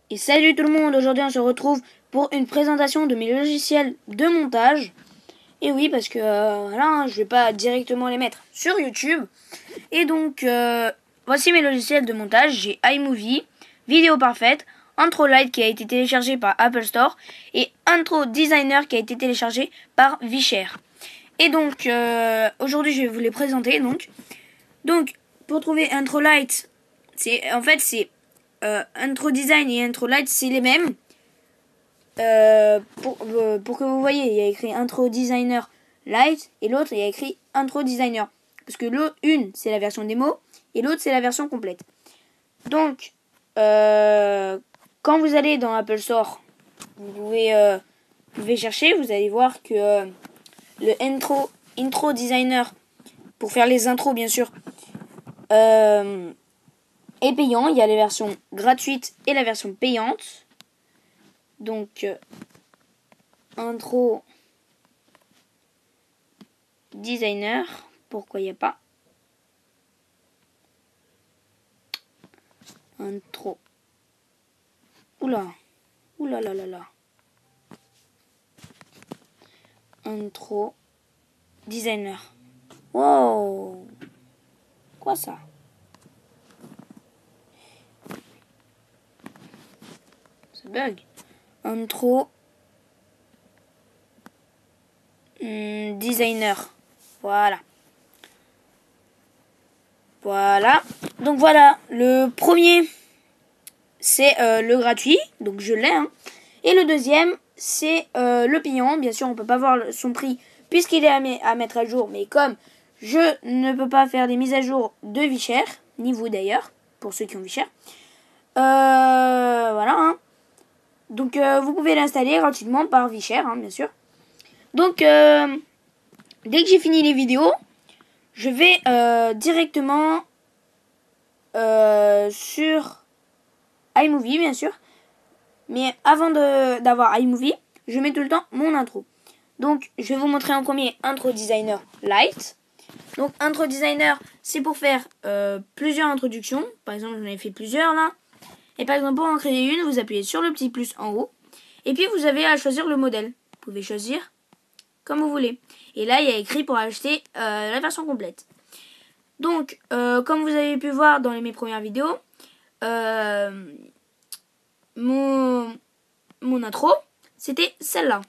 Et salut tout le monde, aujourd'hui on se retrouve pour une présentation de mes logiciels de montage. Et oui, parce que voilà, je vais pas directement les mettre sur YouTube. Et donc, voici mes logiciels de montage. J'ai iMovie, Vidéo Parfaite, Introlight qui a été téléchargé par Apple Store et Intro Designer qui a été téléchargé par VShare. Et donc, aujourd'hui je vais vous les présenter. Donc pour trouver Introlight, c'est Intro Design et Introlight, c'est les mêmes. Pour que vous voyez, il y a écrit Intro Designer Lite et l'autre il y a écrit Intro Designer. Parce que une c'est la version démo et l'autre c'est la version complète. Donc quand vous allez dans Apple Store, vous pouvez chercher, vous allez voir que le Intro Designer, pour faire les intros bien sûr, est payant. Il y a les versions gratuites et la version payante. Donc Intro Designer, pourquoi il n'y a pas Intro, oula là là, Intro Designer, wow, quoi ça? Ça bug. Intro Designer, voilà. Donc voilà, le premier c'est le gratuit, donc je l'ai, hein. Et le deuxième c'est le payant. Bien sûr on peut pas voir son prix puisqu'il est à mettre à jour, mais comme je ne peux pas faire des mises à jour de VShare, ni vous d'ailleurs, pour ceux qui ont VShare, voilà, hein. Donc vous pouvez l'installer gratuitement par VShare, hein, bien sûr. Donc dès que j'ai fini les vidéos, je vais directement sur iMovie, bien sûr. Mais avant d'avoir iMovie, je mets tout le temps mon intro. Donc je vais vous montrer en premier Intro Designer Lite. Donc Intro Designer, c'est pour faire plusieurs introductions. Par exemple, j'en ai fait plusieurs là. Et par exemple, pour en créer une, vous appuyez sur le petit plus en haut. Et puis vous avez à choisir le modèle. Vous pouvez choisir comme vous voulez. Et là, il y a écrit pour acheter la version complète. Donc, comme vous avez pu voir dans mes premières vidéos, mon intro, c'était celle-là.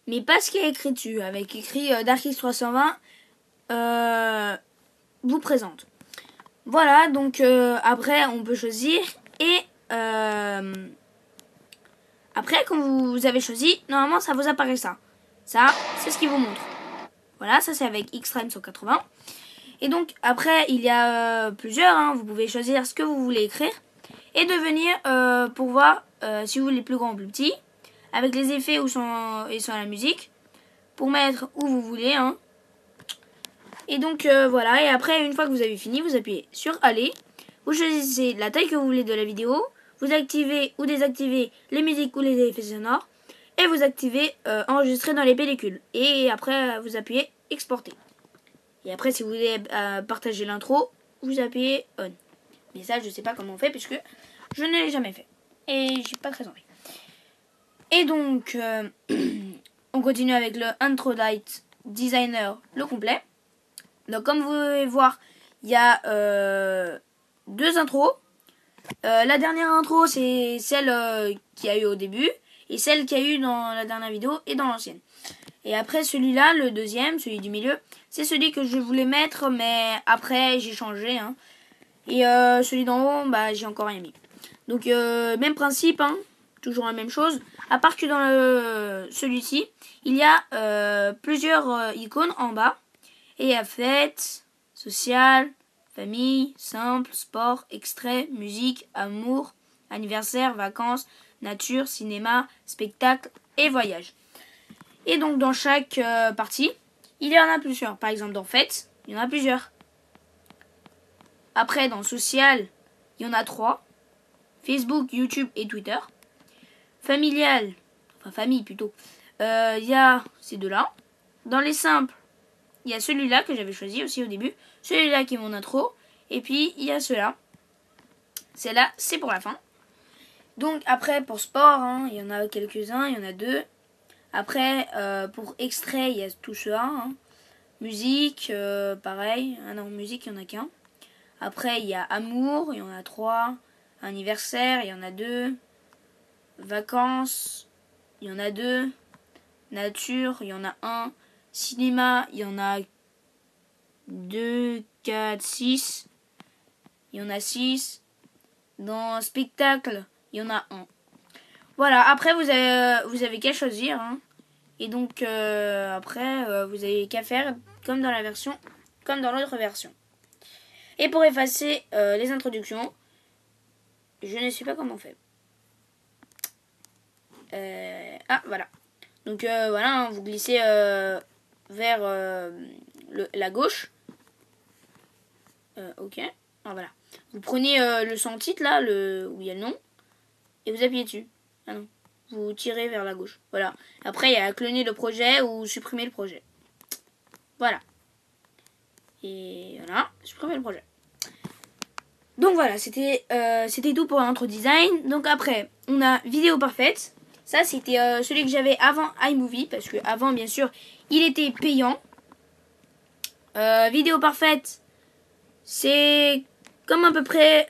Mais pas ce qui est écrit dessus, avec écrit Darkix 320 vous présente. Voilà, donc après on peut choisir et après quand vous avez choisi, normalement ça vous apparaît ça. Ça, c'est ce qui vous montre. Voilà, ça c'est avec Xtreme 180. Et donc après il y a plusieurs, hein, vous pouvez choisir ce que vous voulez écrire et de venir pour voir si vous voulez plus grand ou plus petit, avec les effets où sont la musique, pour mettre où vous voulez, hein. Et donc voilà, et après une fois que vous avez fini, vous appuyez sur Aller, vous choisissez la taille que vous voulez de la vidéo, vous activez ou désactivez les musiques ou les effets sonores, et vous activez enregistrer dans les pellicules. Et après vous appuyez exporter. Et après si vous voulez partager l'intro, vous appuyez on. Mais ça je sais pas comment on fait puisque je ne l'ai jamais fait. Et j'ai pas très envie. Et donc on continue avec le Introlight Designer, le complet. Donc comme vous pouvez voir, il y a deux intros. La dernière intro, c'est celle qu'il y a eu au début et celle qu'il y a eu dans la dernière vidéo et dans l'ancienne. Et après celui-là, le deuxième, celui du milieu, c'est celui que je voulais mettre, mais après j'ai changé, hein. Et celui d'en haut, bah j'ai encore rien mis. Donc même principe, hein, toujours la même chose. À part que dans celui-ci, il y a plusieurs icônes en bas. Et il y a fête, social, famille, simple, sport, extrait, musique, amour, anniversaire, vacances, nature, cinéma, spectacle et voyage. Et donc dans chaque partie, il y en a plusieurs. Par exemple dans fête, il y en a plusieurs. Après dans social, il y en a 3. Facebook, YouTube et Twitter. Familial, enfin famille plutôt, il y a ces deux-là. Dans les simples, il y a celui-là que j'avais choisi aussi au début. Celui-là qui est mon intro. Et puis, il y a ceux-là. Celle-là, c'est pour la fin. Donc, après, pour sport, hein, il y en a quelques-uns, il y en a deux. Après, pour extrait, il y a tout ceux-là. Hein. Musique, pareil. Ah non, musique, il n'y en a qu'un. Après, il y a amour, il y en a 3. Anniversaire, il y en a 2. Vacances, il y en a 2. Nature, il y en a 1. Cinéma, il y en a 2, 4, 6. Il y en a 6. Dans spectacle, il y en a 1. Voilà, après vous avez qu'à choisir. Hein. Et donc après, vous avez qu'à faire comme dans l'autre version. Et pour effacer les introductions, je ne sais pas comment on fait. Voilà. Donc voilà, hein, vous glissez vers la gauche. Ok. Voilà. Vous prenez le sans-titre là, où il y a le nom, et vous appuyez dessus. Ah non. Vous tirez vers la gauche. Voilà. Après, il y a cloner le projet ou supprimer le projet. Voilà. Et voilà, supprimer le projet. Donc voilà, c'était tout pour l'intro design. Donc après, on a vidéo parfaite. Ça, c'était celui que j'avais avant iMovie, parce que avant, bien sûr, il était payant. Vidéo parfaite, c'est comme à peu près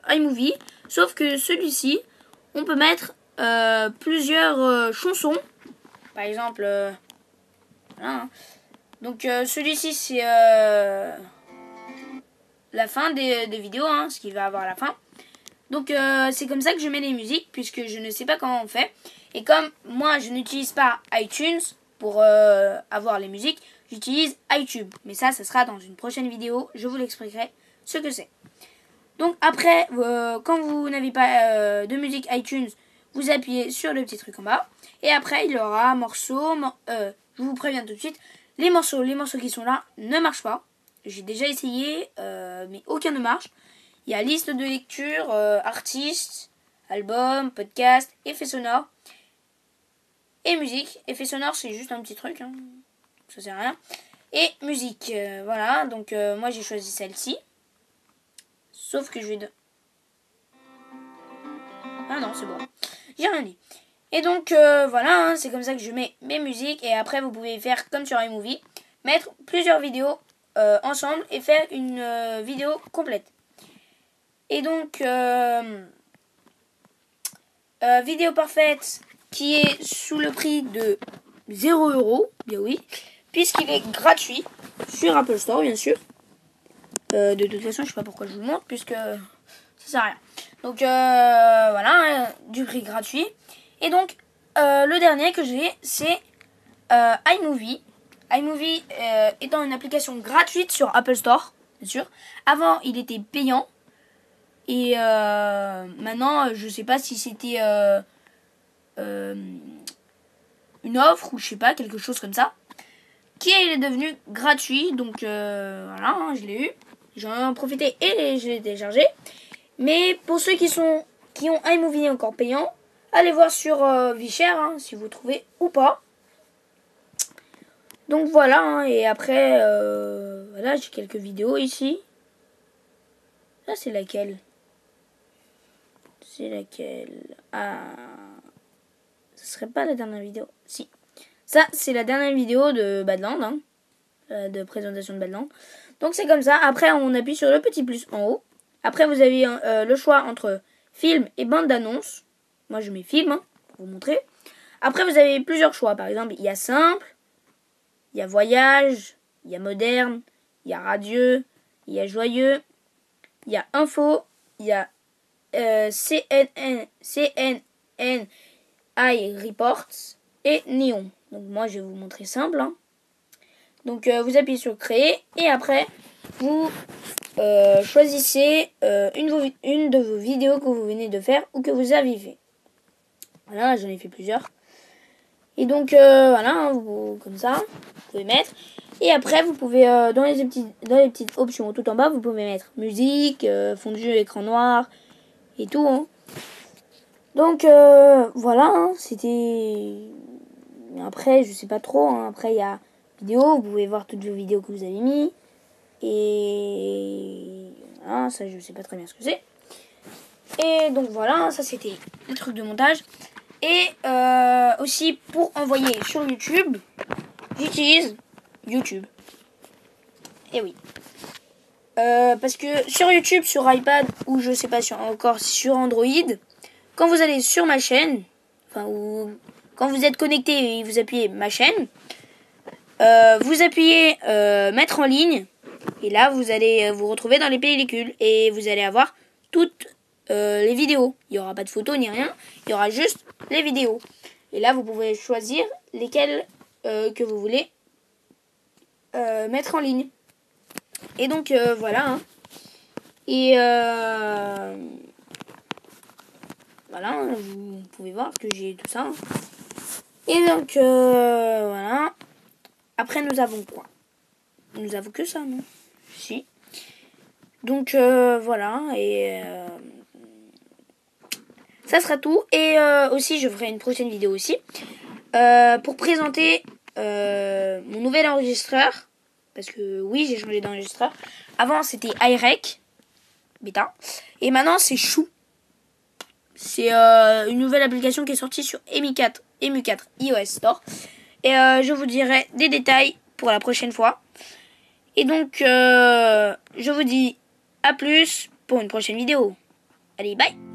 iMovie, sauf que celui-ci, on peut mettre plusieurs chansons. Par exemple, voilà, hein. Donc celui-ci, c'est la fin des vidéos, hein, ce qu'il va avoir à la fin. Donc c'est comme ça que je mets les musiques, puisque je ne sais pas comment on fait. Et comme moi, je n'utilise pas iTunes pour avoir les musiques, j'utilise iTunes. Mais ça sera dans une prochaine vidéo, je vous l'expliquerai ce que c'est. Donc après, quand vous n'avez pas de musique iTunes, vous appuyez sur le petit truc en bas. Et après, il y aura morceaux. Je vous préviens tout de suite, les morceaux qui sont là ne marchent pas. J'ai déjà essayé, mais aucun ne marche. Il y a liste de lecture, artistes, album, podcast, effets sonores et musique. Effets sonores, c'est juste un petit truc, hein. Ça sert à rien. Et musique, voilà. Donc moi j'ai choisi celle-ci. Sauf que je vais... Ah non, c'est bon. J'ai rien dit. Et donc voilà, hein, c'est comme ça que je mets mes musiques. Et après vous pouvez faire comme sur iMovie. Mettre plusieurs vidéos ensemble et faire une vidéo complète. Et donc vidéo parfaite qui est sous le prix de 0 €. Bien oui. Puisqu'il est gratuit sur Apple Store bien sûr. De toute façon je sais pas pourquoi je vous le montre puisque ça sert à rien. Donc voilà, hein, du prix gratuit. Et donc le dernier que j'ai c'est iMovie. iMovie étant une application gratuite sur Apple Store, bien sûr. Avant il était payant. Et maintenant je sais pas si c'était une offre ou je sais pas, quelque chose comme ça. Qui est devenu gratuit. Donc voilà, hein, je l'ai eu. J'en ai profité et je l'ai téléchargé. Mais pour ceux qui ont iMovie encore payant, allez voir sur Vichère, hein, si vous trouvez ou pas. Donc voilà, hein, et après, voilà, j'ai quelques vidéos ici. Là, c'est laquelle? C'est laquelle? Ah, ce serait pas la dernière vidéo. Si. Ça, c'est la dernière vidéo de Badland, hein, de présentation de Badland. Donc c'est comme ça. Après, on appuie sur le petit plus en haut. Après, vous avez le choix entre film et bande d'annonce. Moi, je mets film, hein, pour vous montrer. Après, vous avez plusieurs choix. Par exemple, il y a simple, il y a voyage, il y a moderne, il y a radieux, il y a joyeux, il y a info, il y a CNN iReports et néon. Donc moi, je vais vous montrer simple, hein. Donc vous appuyez sur créer et après vous choisissez une de vos vidéos que vous venez de faire ou que vous avez fait. Voilà, j'en ai fait plusieurs. Et donc voilà, hein, comme ça, vous pouvez mettre. Et après vous pouvez dans les petites options tout en bas, vous pouvez mettre musique, fondu écran noir et tout, hein. Donc voilà, hein, c'était après, je sais pas trop. Hein. Après, il y a vidéo. Vous pouvez voir toutes vos vidéos que vous avez mis. Et voilà, ça, je sais pas très bien ce que c'est. Et donc voilà, ça c'était le truc de montage. Et aussi pour envoyer sur YouTube, j'utilise YouTube. Et oui. Parce que sur YouTube, sur iPad ou je sais pas encore sur Android, quand vous allez sur ma chaîne, enfin ou quand vous êtes connecté et vous appuyez ma chaîne, vous appuyez mettre en ligne et là vous allez vous retrouver dans les pellicules et vous allez avoir toutes les vidéos. Il n'y aura pas de photos ni rien, il y aura juste les vidéos. Et là vous pouvez choisir lesquelles que vous voulez mettre en ligne. Et donc voilà. Hein. Et voilà, vous pouvez voir que j'ai tout ça. Hein. Et donc voilà. Après nous avons quoi? Nous avons que ça, non? Si. Donc voilà. Et ça sera tout. Et aussi je ferai une prochaine vidéo aussi. Pour présenter mon nouvel enregistreur. Parce que oui, j'ai changé d'enregistreur. Avant, c'était iRec Beta. Et maintenant, c'est Chou. C'est une nouvelle application qui est sortie sur EMU4 iOS Store. Et je vous dirai des détails pour la prochaine fois. Et donc, je vous dis à plus pour une prochaine vidéo. Allez, bye!